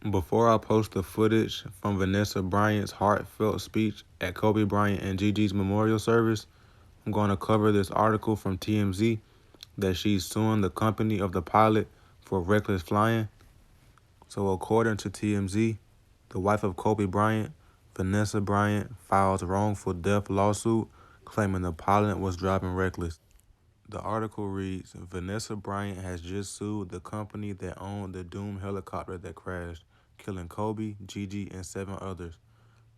Before I post the footage from Vanessa Bryant's heartfelt speech at Kobe Bryant and Gigi's memorial service, I'm going to cover this article from TMZ that she's suing the company of the pilot for reckless flying. So according to TMZ, the wife of Kobe Bryant, Vanessa Bryant, files wrongful death lawsuit claiming the pilot was driving reckless. The article reads, Vanessa Bryant has just sued the company that owned the doomed helicopter that crashed, killing Kobe, Gigi, and 7 others,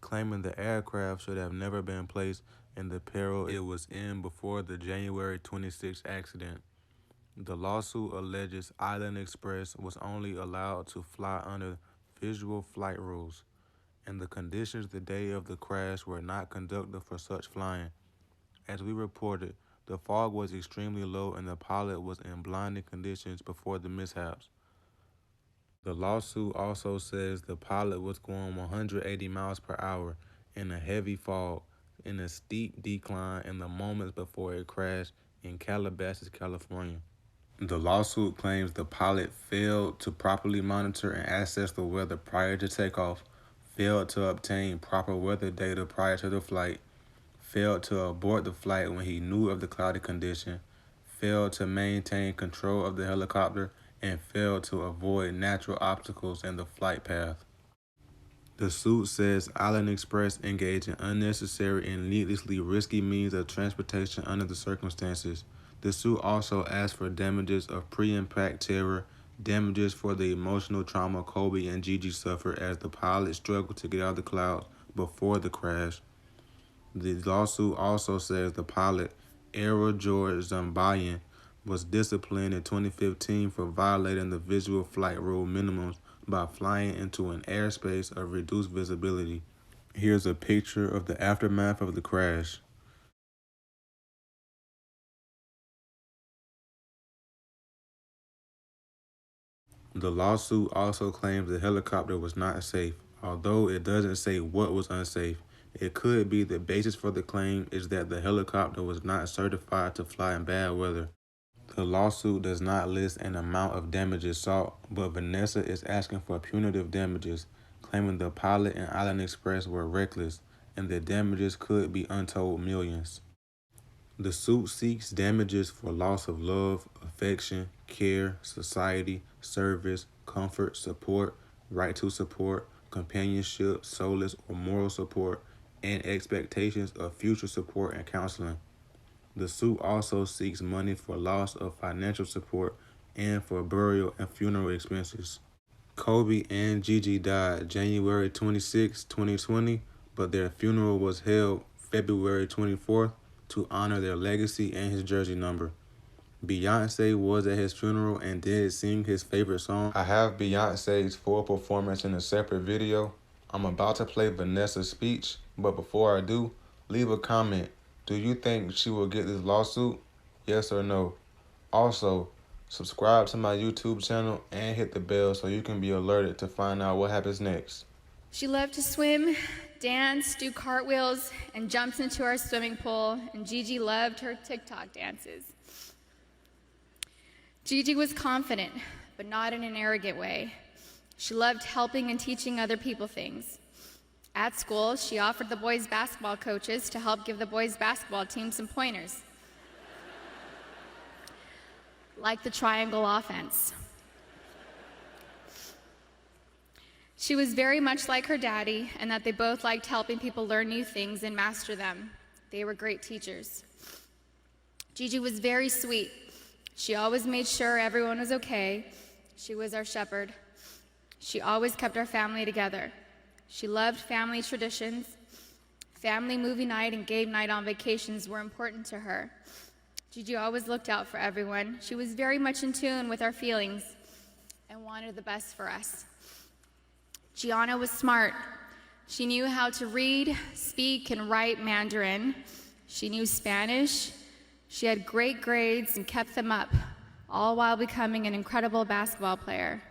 claiming the aircraft should have never been placed in the peril it was in before the January 26 accident. The lawsuit alleges Island Express was only allowed to fly under visual flight rules, and the conditions the day of the crash were not conducive for such flying. As we reported, the fog was extremely low and the pilot was in blinding conditions before the mishaps. The lawsuit also says the pilot was going 180 miles per hour in a heavy fog in a steep decline in the moments before it crashed in Calabasas, California. The lawsuit claims the pilot failed to properly monitor and assess the weather prior to takeoff, failed to obtain proper weather data prior to the flight, failed to abort the flight when he knew of the cloudy condition, failed to maintain control of the helicopter, and failed to avoid natural obstacles in the flight path. The suit says Island Express engaged in unnecessary and needlessly risky means of transportation under the circumstances. The suit also asks for damages of pre-impact terror, damages for the emotional trauma Kobe and Gigi suffered as the pilot struggled to get out of the clouds before the crash. The lawsuit also says the pilot, Era George Zambayan, was disciplined in 2015 for violating the visual flight rule minimums by flying into an airspace of reduced visibility. Here's a picture of the aftermath of the crash. The lawsuit also claims the helicopter was not safe, although it doesn't say what was unsafe. It could be the basis for the claim is that the helicopter was not certified to fly in bad weather. The lawsuit does not list an amount of damages sought, but Vanessa is asking for punitive damages, claiming the pilot and Island Express were reckless, and the damages could be untold millions. The suit seeks damages for loss of love, affection, care, society, service, comfort, support, right to support, companionship, solace, or moral support, and expectations of future support and counseling. The suit also seeks money for loss of financial support and for burial and funeral expenses. Kobe and Gigi died January 26, 2020, but their funeral was held February 24th to honor their legacy and his jersey number. Beyonce was at his funeral and did sing his favorite song. I have Beyonce's full performance in a separate video. I'm about to play Vanessa's speech, but before I do, leave a comment. Do you think she will get this lawsuit? Yes or no? Also, subscribe to my YouTube channel and hit the bell so you can be alerted to find out what happens next. She loved to swim, dance, do cartwheels, and jumps into our swimming pool, and Gigi loved her TikTok dances. Gigi was confident, but not in an arrogant way. She loved helping and teaching other people things. At school, she offered the boys' basketball coaches to help give the boys' basketball team some pointers, like the triangle offense. She was very much like her daddy, and that they both liked helping people learn new things and master them. They were great teachers. Gigi was very sweet. She always made sure everyone was okay. She was our shepherd. She always kept our family together. She loved family traditions. Family movie night and game night on vacations were important to her. Gigi always looked out for everyone. She was very much in tune with our feelings and wanted the best for us. Gianna was smart. She knew how to read, speak, and write Mandarin. She knew Spanish. She had great grades and kept them up, all while becoming an incredible basketball player.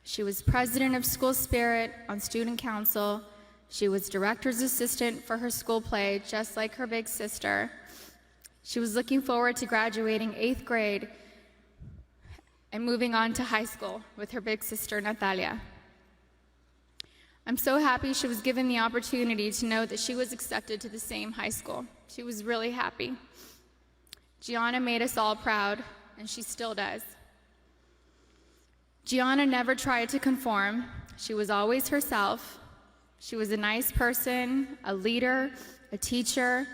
She was president of School Spirit on student council. She was director's assistant for her school play, just like her big sister. She was looking forward to graduating 8th grade and moving on to high school with her big sister, Natalia. I'm so happy she was given the opportunity to know that she was accepted to the same high school. She was really happy. Gianna made us all proud, and she still does. Gianna never tried to conform. She was always herself. She was a nice person, a leader, a teacher,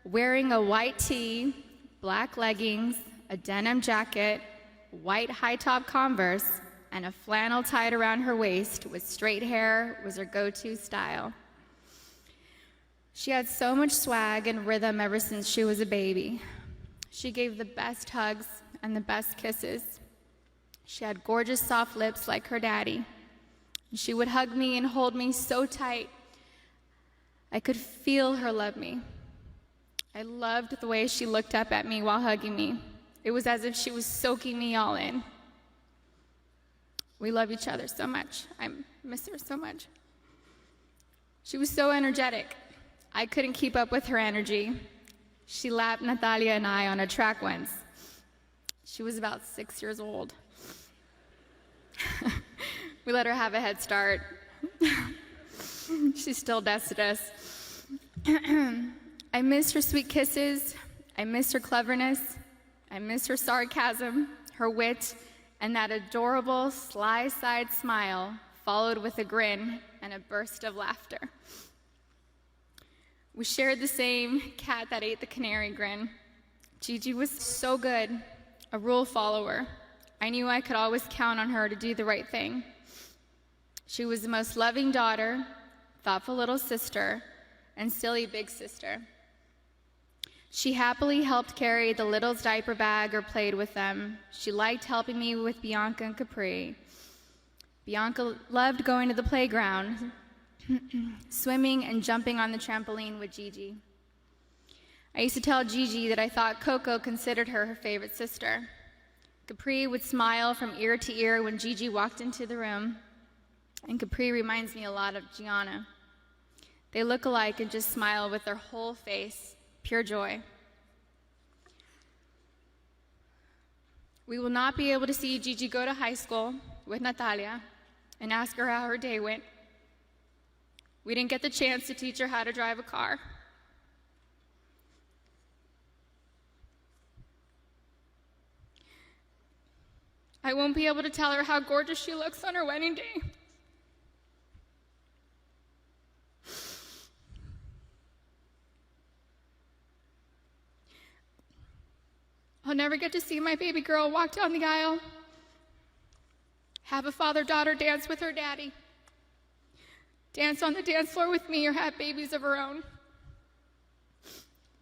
wearing a white tee, black leggings, a denim jacket, white high-top Converse, and a flannel tied around her waist with straight hair was her go-to style. She had so much swag and rhythm ever since she was a baby. She gave the best hugs and the best kisses. She had gorgeous soft lips like her daddy. She would hug me and hold me so tight. I could feel her love me. I loved the way she looked up at me while hugging me. It was as if she was soaking me all in. We love each other so much. I miss her so much. She was so energetic. I couldn't keep up with her energy. She lapped Natalia and I on a track once. She was about 6 years old. We let her have a head start. She still dusted us. I missed her sweet kisses. I missed her cleverness. I missed her sarcasm, her wit, and that adorable sly-side smile followed with a grin and a burst of laughter. We shared the same cat that ate the canary grin. Gigi was so good, a rule follower. I knew I could always count on her to do the right thing. She was the most loving daughter, thoughtful little sister, and silly big sister. She happily helped carry the littles' diaper bag or played with them. She liked helping me with Bianca and Capri. Bianca loved going to the playground, swimming and jumping on the trampoline with Gigi. I used to tell Gigi that I thought Coco considered her favorite sister. Capri would smile from ear to ear when Gigi walked into the room, and Capri reminds me a lot of Gianna. They look alike and just smile with their whole face. Pure joy. We will not be able to see Gigi go to high school with Natalia and ask her how her day went. We didn't get the chance to teach her how to drive a car. I won't be able to tell her how gorgeous she looks on her wedding day. I'll never get to see my baby girl walk down the aisle, have a father-daughter dance with her daddy, dance on the dance floor with me, or have babies of her own.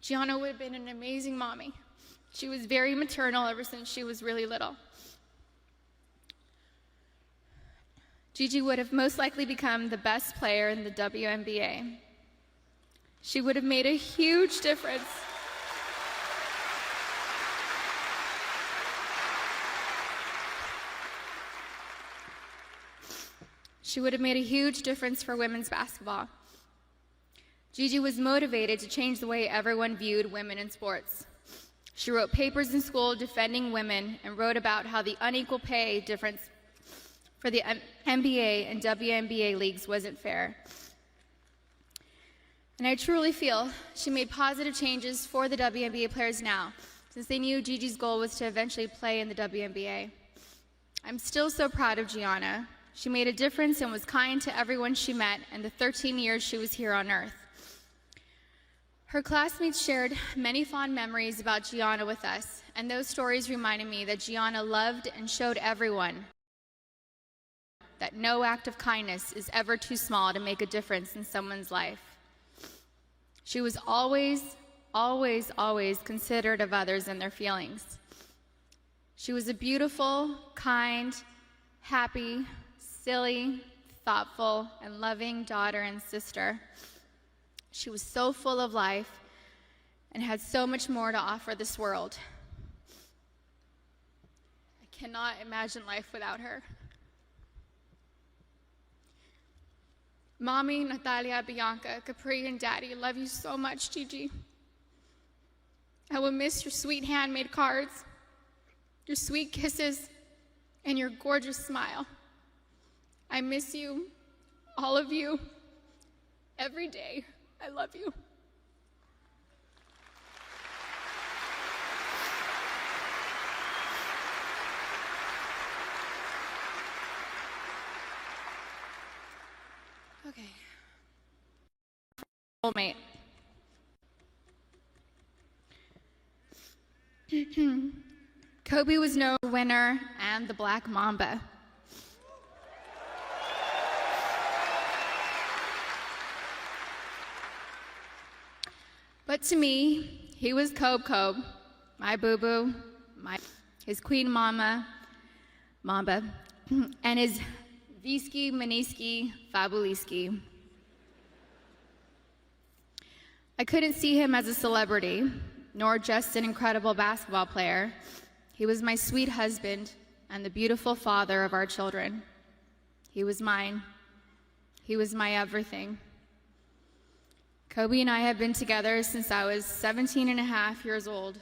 Gianna would have been an amazing mommy. She was very maternal ever since she was really little. Gigi would have most likely become the best player in the WNBA. She would have made a huge difference. She would have made a huge difference for women's basketball. Gigi was motivated to change the way everyone viewed women in sports. She wrote papers in school defending women and wrote about how the unequal pay difference for the NBA and WNBA leagues wasn't fair. And I truly feel she made positive changes for the WNBA players now, since they knew Gigi's goal was to eventually play in the WNBA. I'm still so proud of Gianna. She made a difference and was kind to everyone she met in the 13 years she was here on Earth. Her classmates shared many fond memories about Gianna with us, and those stories reminded me that Gianna loved and showed everyone that no act of kindness is ever too small to make a difference in someone's life. She was always, always, always considerate of others and their feelings. She was a beautiful, kind, happy, silly, thoughtful, and loving daughter and sister. She was so full of life and had so much more to offer this world. I cannot imagine life without her. Mommy, Natalia, Bianca, Capri, and Daddy love you so much, Gigi. I will miss your sweet handmade cards, your sweet kisses, and your gorgeous smile. I miss you all of you, every day. I love you. Okay. Soulmate. Kobe was no winner and the Black Mamba. But to me, he was Kobe, my boo-boo, his queen mamba, and his Visky, Maniski, Fabuliski. I couldn't see him as a celebrity, nor just an incredible basketball player. He was my sweet husband and the beautiful father of our children. He was mine. He was my everything. Kobe and I have been together since I was 17 and a half years old.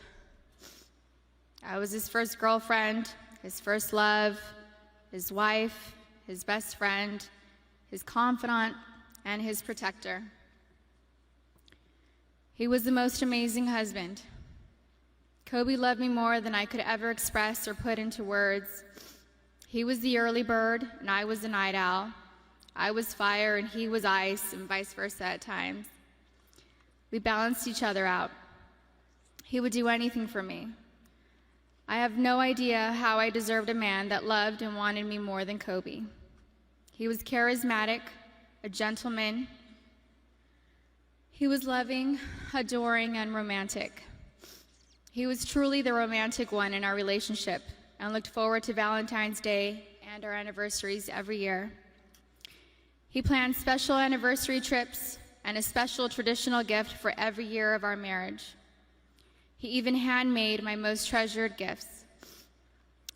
I was his first girlfriend, his first love, his wife, his best friend, his confidant, and his protector. He was the most amazing husband. Kobe loved me more than I could ever express or put into words. He was the early bird, and I was the night owl. I was fire, and he was ice, and vice versa at times. We balanced each other out. He would do anything for me. I have no idea how I deserved a man that loved and wanted me more than Kobe. He was charismatic, a gentleman. He was loving, adoring, and romantic. He was truly the romantic one in our relationship and looked forward to Valentine's Day and our anniversaries every year. He planned special anniversary trips and a special traditional gift for every year of our marriage. He even handmade my most treasured gifts.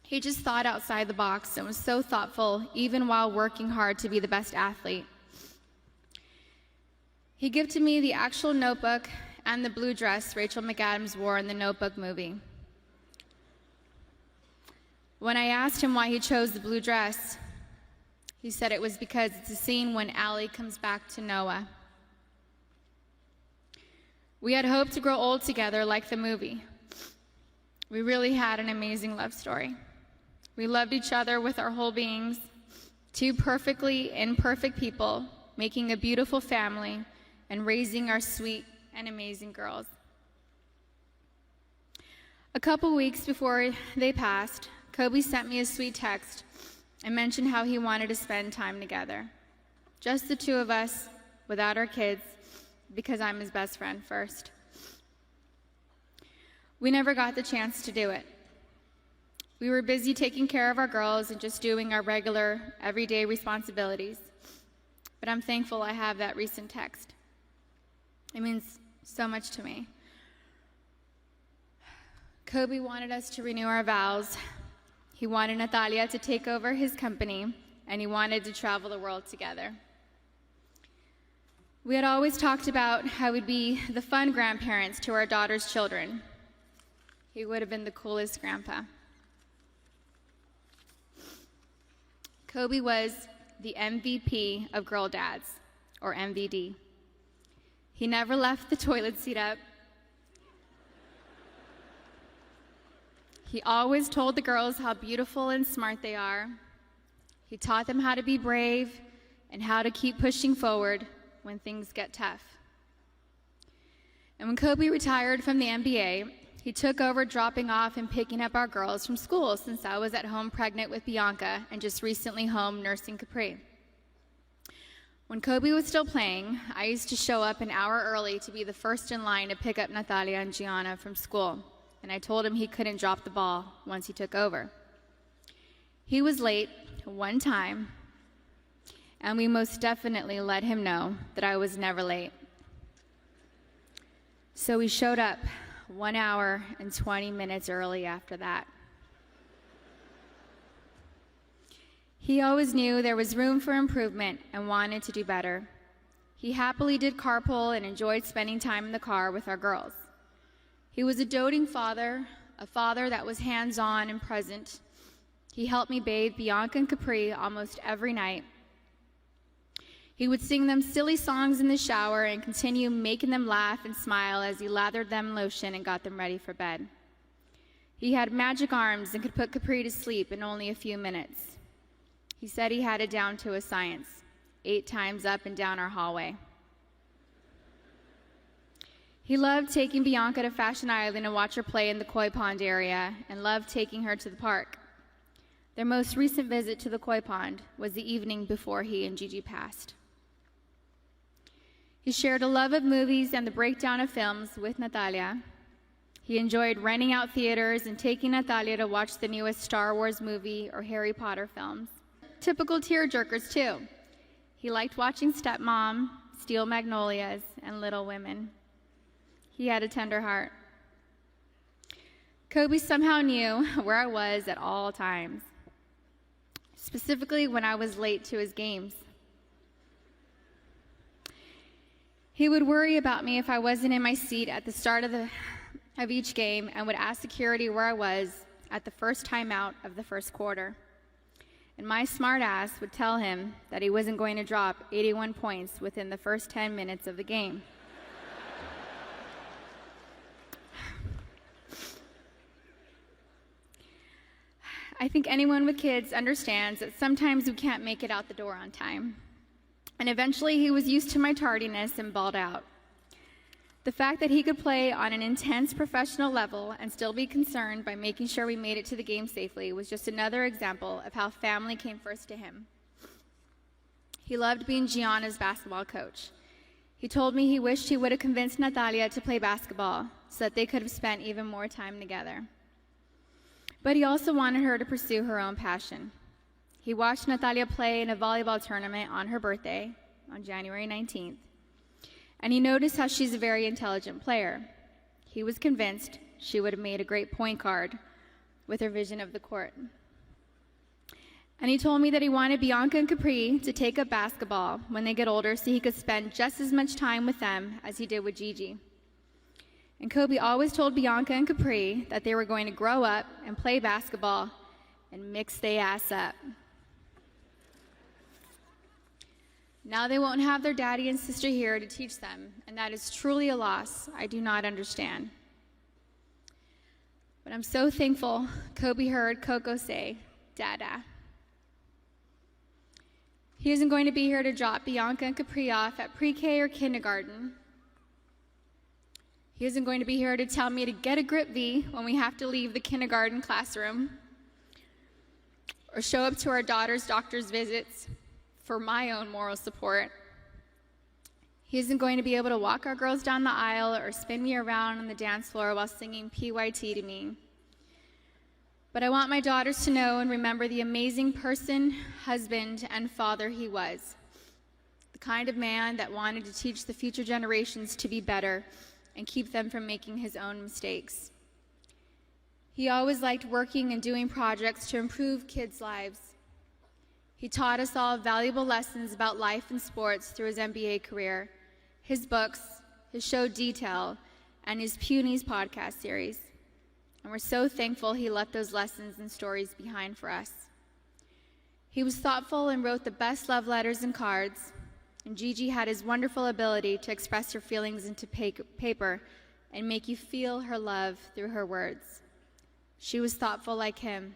He just thought outside the box and was so thoughtful, even while working hard to be the best athlete. He gifted me the actual notebook and the blue dress Rachel McAdams wore in the Notebook movie. When I asked him why he chose the blue dress, he said it was because it's a scene when Allie comes back to Noah. We had hoped to grow old together like the movie. We really had an amazing love story. We loved each other with our whole beings, two perfectly imperfect people making a beautiful family and raising our sweet and amazing girls. A couple weeks before they passed, Kobe sent me a sweet text and mentioned how he wanted to spend time together. Just the two of us, without our kids, because I'm his best friend first. We never got the chance to do it. We were busy taking care of our girls and just doing our regular, everyday responsibilities. But I'm thankful I have that recent text. It means so much to me. Kobe wanted us to renew our vows. He wanted Natalia to take over his company, and he wanted to travel the world together. We had always talked about how we'd be the fun grandparents to our daughter's children. He would have been the coolest grandpa. Kobe was the MVP of Girl Dads, or MVD. He never left the toilet seat up. He always told the girls how beautiful and smart they are. He taught them how to be brave and how to keep pushing forward when things get tough. And when Kobe retired from the NBA, he took over dropping off and picking up our girls from school since I was at home pregnant with Bianca and just recently home nursing Capri. When Kobe was still playing, I used to show up an hour early to be the first in line to pick up Natalia and Gianna from school, and I told him he couldn't drop the ball once he took over. He was late one time, and we most definitely let him know that I was never late. So he showed up 1 hour and 20 minutes early after that. He always knew there was room for improvement and wanted to do better. He happily did carpool and enjoyed spending time in the car with our girls. He was a doting father, a father that was hands-on and present. He helped me bathe Bianca and Capri almost every night. He would sing them silly songs in the shower and continue making them laugh and smile as he lathered them in lotion and got them ready for bed. He had magic arms and could put Capri to sleep in only a few minutes. He said he had it down to a science, 8 times up and down our hallway. He loved taking Bianca to Fashion Island and watch her play in the koi pond area, and loved taking her to the park. Their most recent visit to the koi pond was the evening before he and Gigi passed. He shared a love of movies and the breakdown of films with Natalia. He enjoyed renting out theaters and taking Natalia to watch the newest Star Wars movie or Harry Potter films. Typical tearjerkers, too. He liked watching Stepmom, Steel Magnolias, and Little Women. He had a tender heart. Kobe somehow knew where I was at all times, specifically when I was late to his games. He would worry about me if I wasn't in my seat at the start of each game and would ask security where I was at the first timeout of the first quarter. And my smart ass would tell him that he wasn't going to drop 81 points within the first 10 minutes of the game. I think anyone with kids understands that sometimes we can't make it out the door on time. And eventually he was used to my tardiness and balled out. The fact that he could play on an intense professional level and still be concerned by making sure we made it to the game safely was just another example of how family came first to him. He loved being Gianna's basketball coach. He told me he wished he would have convinced Natalia to play basketball so that they could have spent even more time together. But he also wanted her to pursue her own passion. He watched Natalia play in a volleyball tournament on her birthday, on January 19th, and he noticed how she's a very intelligent player. He was convinced she would have made a great point guard with her vision of the court. And he told me that he wanted Bianca and Capri to take up basketball when they get older so he could spend just as much time with them as he did with Gigi. And Kobe always told Bianca and Capri that they were going to grow up and play basketball and mix their ass up. Now they won't have their daddy and sister here to teach them, and that is truly a loss I do not understand. But I'm so thankful Kobe heard Coco say, "Dada." He isn't going to be here to drop Bianca and Capri off at pre-K or kindergarten. He isn't going to be here to tell me to get a grip V when we have to leave the kindergarten classroom, or show up to our daughter's doctor's visits for my own moral support. He isn't going to be able to walk our girls down the aisle or spin me around on the dance floor while singing PYT to me. But I want my daughters to know and remember the amazing person, husband, and father he was. The kind of man that wanted to teach the future generations to be better and keep them from making his own mistakes. He always liked working and doing projects to improve kids' lives. He taught us all valuable lessons about life and sports through his NBA career, his books, his show Detail, and his Punies podcast series. And we're so thankful he left those lessons and stories behind for us. He was thoughtful and wrote the best love letters and cards, and Gigi had his wonderful ability to express her feelings into paper and make you feel her love through her words. She was thoughtful like him.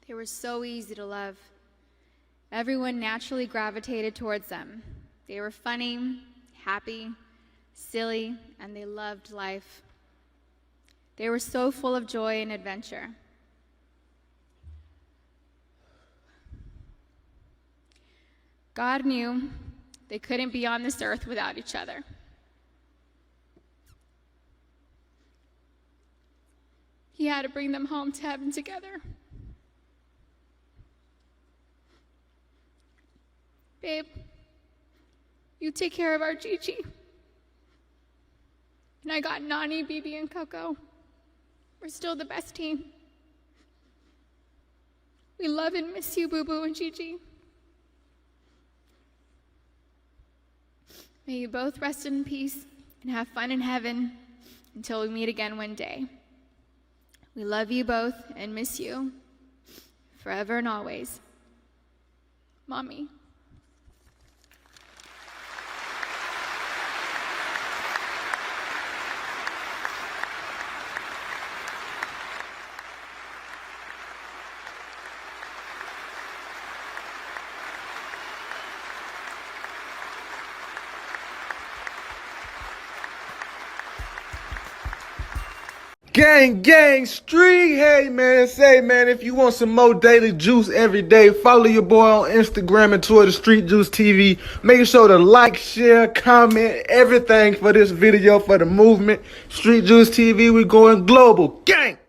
They were so easy to love. Everyone naturally gravitated towards them. They were funny, happy, silly, and they loved life. They were so full of joy and adventure. God knew they couldn't be on this earth without each other. He had to bring them home to heaven together. Babe, you take care of our Gigi. And I got Nani, Bibi, and Coco. We're still the best team. We love and miss you, Boo Boo and Gigi. May you both rest in peace and have fun in heaven until we meet again one day. We love you both and miss you forever and always. Mommy. Gang, gang, street. Hey, man, say, man, if you want some more daily juice every day, follow your boy on Instagram and Twitter, Street Juice TV. Make sure to like, share, comment, everything for this video, for the movement. Street Juice TV, we going global. Gang!